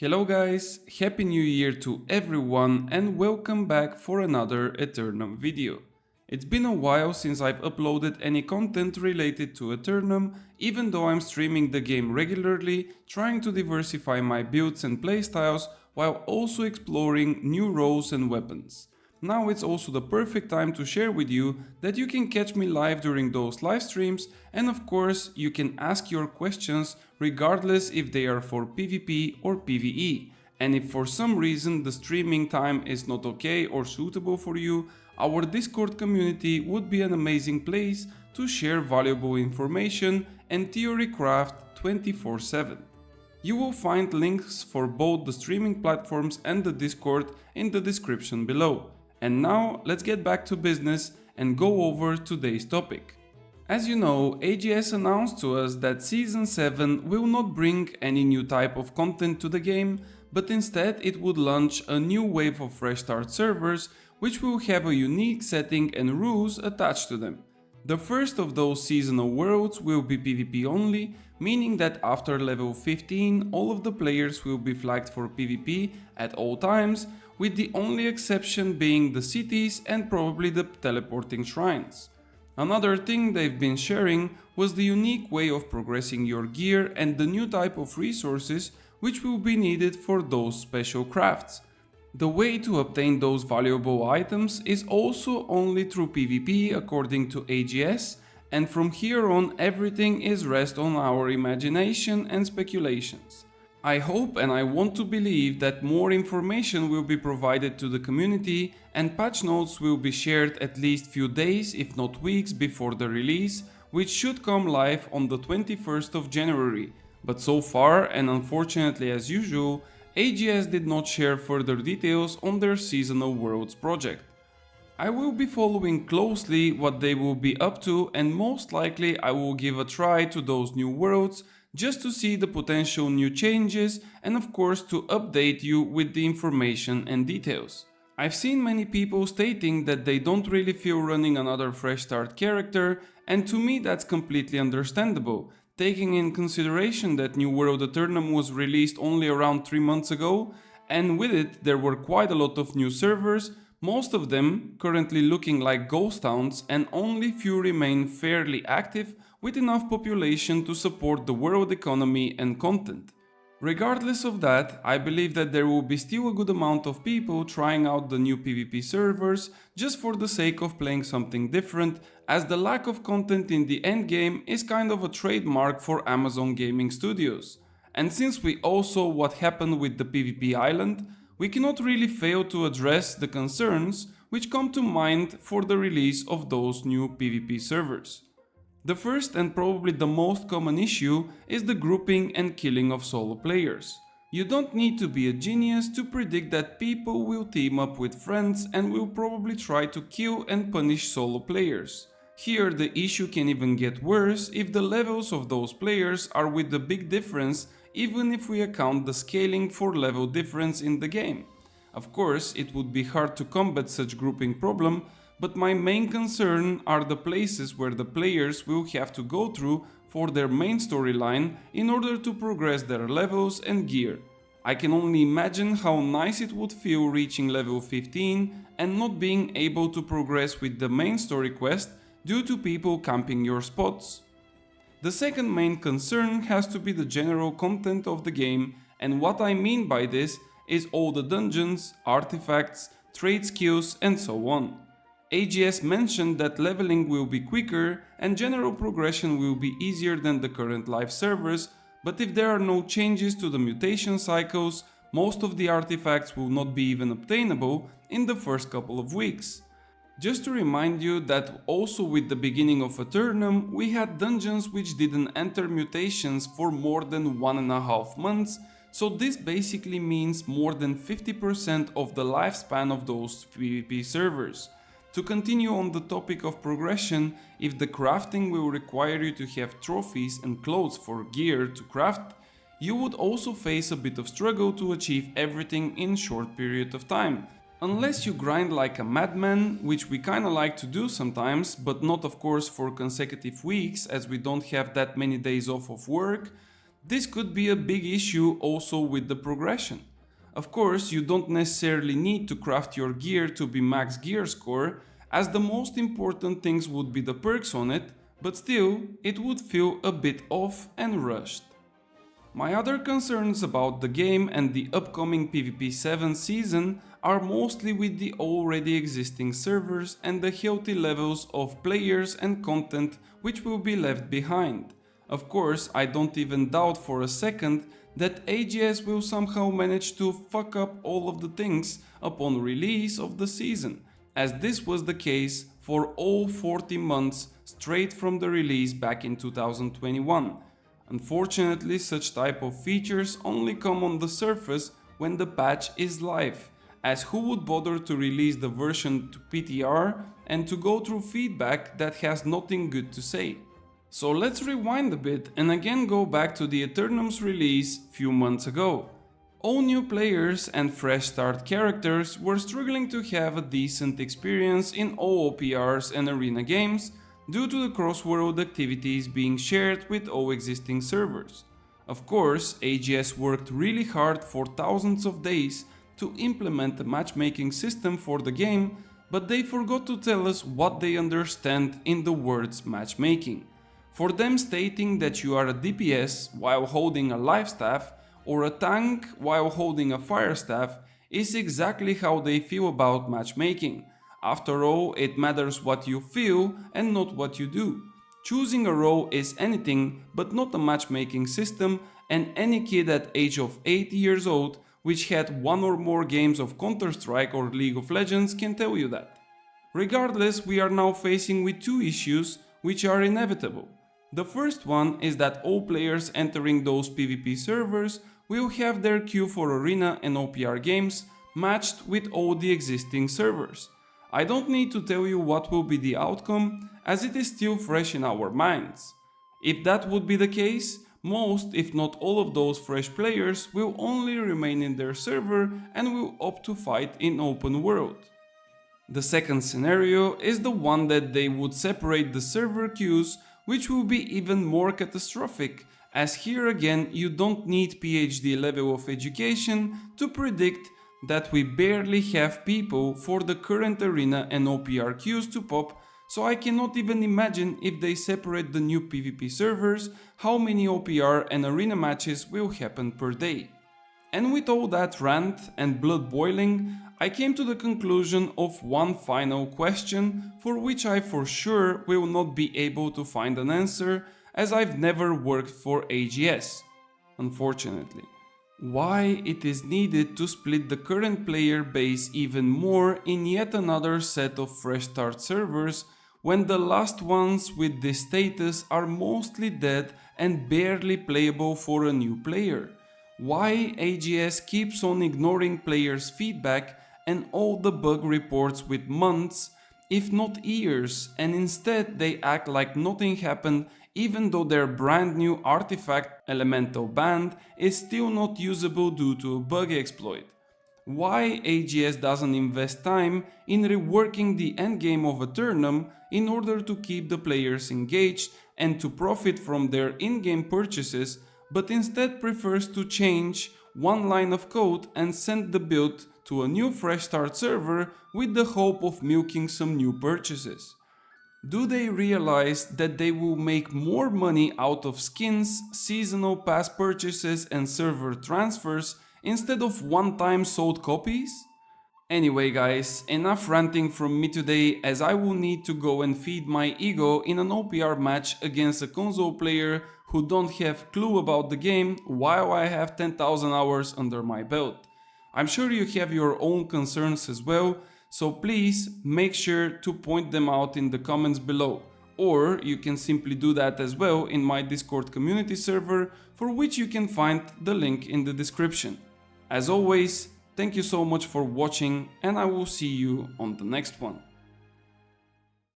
Hello guys, Happy New Year to everyone and welcome back for another Aeternum video. It's been a while since I've uploaded any content related to Aeternum, even though I'm streaming the game regularly, trying to diversify my builds and playstyles while also exploring new roles and weapons. Now it's also the perfect time to share with you that you can catch me live during those live streams, and of course you can ask your questions regardless if they are for PvP or PvE. And if for some reason the streaming time is not okay or suitable for you, our Discord community would be an amazing place to share valuable information and theory craft 24/7. You will find links for both the streaming platforms and the Discord in the description below. And now let's get back to business and go over today's topic. As you know, AGS announced to us that Season 7 will not bring any new type of content to the game, but instead it would launch a new wave of fresh start servers which will have a unique setting and rules attached to them. The first of those seasonal worlds will be PvP only, meaning that after level 15 all of the players will be flagged for PvP at all times, with the only exception being the cities and probably the teleporting shrines. Another thing they've been sharing was the unique way of progressing your gear and the new type of resources which will be needed for those special crafts. The way to obtain those valuable items is also only through PvP according to AGS, and from here on everything is rest on our imagination and speculations. I hope and I want to believe that more information will be provided to the community and patch notes will be shared at least few days if not weeks before the release, which should come live on the 21st of January. But so far, and unfortunately as usual, AGS did not share further details on their Seasonal Worlds project. I will be following closely what they will be up to, and most likely I will give a try to those new worlds just to see the potential new changes and of course to update you with the information and details. I've seen many people stating that they don't really feel running another fresh start character, and to me that's completely understandable, taking in consideration that New World Aeternum was released only around 3 months ago, and with it there were quite a lot of new servers, most of them currently looking like ghost towns, and only few remain fairly active with enough population to support the world economy and content. Regardless of that, I believe that there will be still a good amount of people trying out the new PvP servers just for the sake of playing something different, as the lack of content in the endgame is kind of a trademark for Amazon Gaming Studios. And since we all saw what happened with the PvP island, we cannot really fail to address the concerns which come to mind for the release of those new PvP servers. The first and probably the most common issue is the grouping and killing of solo players. You don't need to be a genius to predict that people will team up with friends and will probably try to kill and punish solo players. Here the issue can even get worse if the levels of those players are with a big difference, even if we account the scaling for level difference in the game. Of course, it would be hard to combat such grouping problem, but my main concern are the places where the players will have to go through for their main storyline in order to progress their levels and gear. I can only imagine how nice it would feel reaching level 15 and not being able to progress with the main story quest due to people camping your spots. The second main concern has to be the general content of the game, and what I mean by this is all the dungeons, artifacts, trade skills and so on. AGS mentioned that leveling will be quicker and general progression will be easier than the current live servers, but if there are no changes to the mutation cycles, most of the artifacts will not be even obtainable in the first couple of weeks. Just to remind you that also with the beginning of Aeternum we had dungeons which didn't enter mutations for more than 1.5 months, so this basically means more than 50% of the lifespan of those PvP servers. To continue on the topic of progression, if the crafting will require you to have trophies and clothes for gear to craft, you would also face a bit of struggle to achieve everything in short period of time. Unless you grind like a madman, which we kinda like to do sometimes, but not of course for consecutive weeks as we don't have that many days off of work, This could be a big issue also with the progression. Of course, you don't necessarily need to craft your gear to be max gear score, as the most important things would be the perks on it, but still, it would feel a bit off and rushed. My other concerns about the game and the upcoming PvP 7 season are mostly with the already existing servers and the healthy levels of players and content which will be left behind. Of course, I don't even doubt for a second that AGS will somehow manage to fuck up all of the things upon release of the season, as this was the case for all 40 months straight from the release back in 2021. Unfortunately, such type of features only come on the surface when the patch is live, as who would bother to release the version to PTR and to go through feedback that has nothing good to say. So let's rewind a bit and again go back to the Aeternum's release few months ago. All new players and fresh start characters were struggling to have a decent experience in all OPRs and arena games due to the cross-world activities being shared with all existing servers. Of course, AGS worked really hard for thousands of days to implement a matchmaking system for the game, but they forgot to tell us what they understand in the words matchmaking. For them, stating that you are a DPS while holding a life staff or a tank while holding a fire staff is exactly how they feel about matchmaking. After all, it matters what you feel and not what you do. Choosing a role is anything but not a matchmaking system, and any kid at age of 8 years old which had one or more games of Counter-Strike or League of Legends can tell you that. Regardless, we are now facing with two issues which are inevitable. The first one is that all players entering those PvP servers will have their queue for arena and OPR games matched with all the existing servers. I don't need to tell you what will be the outcome, as it is still fresh in our minds. If that would be the case, most if not all of those fresh players will only remain in their server and will opt to fight in open world. The second scenario is the one that they would separate the server queues, which will be even more catastrophic, as here again you don't need PhD level of education to predict that we barely have people for the current arena and OPR queues to pop, so I cannot even imagine if they separate the new PvP servers, how many OPR and arena matches will happen per day. And with all that rant and blood boiling, I came to the conclusion of one final question for which I for sure will not be able to find an answer, as I've never worked for AGS, unfortunately. Why it is needed to split the current player base even more in yet another set of fresh start servers when the last ones with this status are mostly dead and barely playable for a new player? Why AGS keeps on ignoring players' feedback and all the bug reports with months, if not years, and instead they act like nothing happened even though their brand new artifact elemental band is still not usable due to a bug exploit? Why AGS doesn't invest time in reworking the endgame of Aeternum in order to keep the players engaged and to profit from their in-game purchases, but instead prefers to change one line of code and send the build to a new fresh start server with the hope of milking some new purchases? Do they realize that they will make more money out of skins, seasonal pass purchases and server transfers instead of one-time sold copies? Anyway guys, enough ranting from me today, as I will need to go and feed my ego in an OPR match against a console player who don't have clue about the game while I have 10,000 hours under my belt. I'm sure you have your own concerns as well, so please make sure to point them out in the comments below. Or you can simply do that as well in my Discord community server, for which you can find the link in the description. As always, thank you so much for watching, and I will see you on the next one.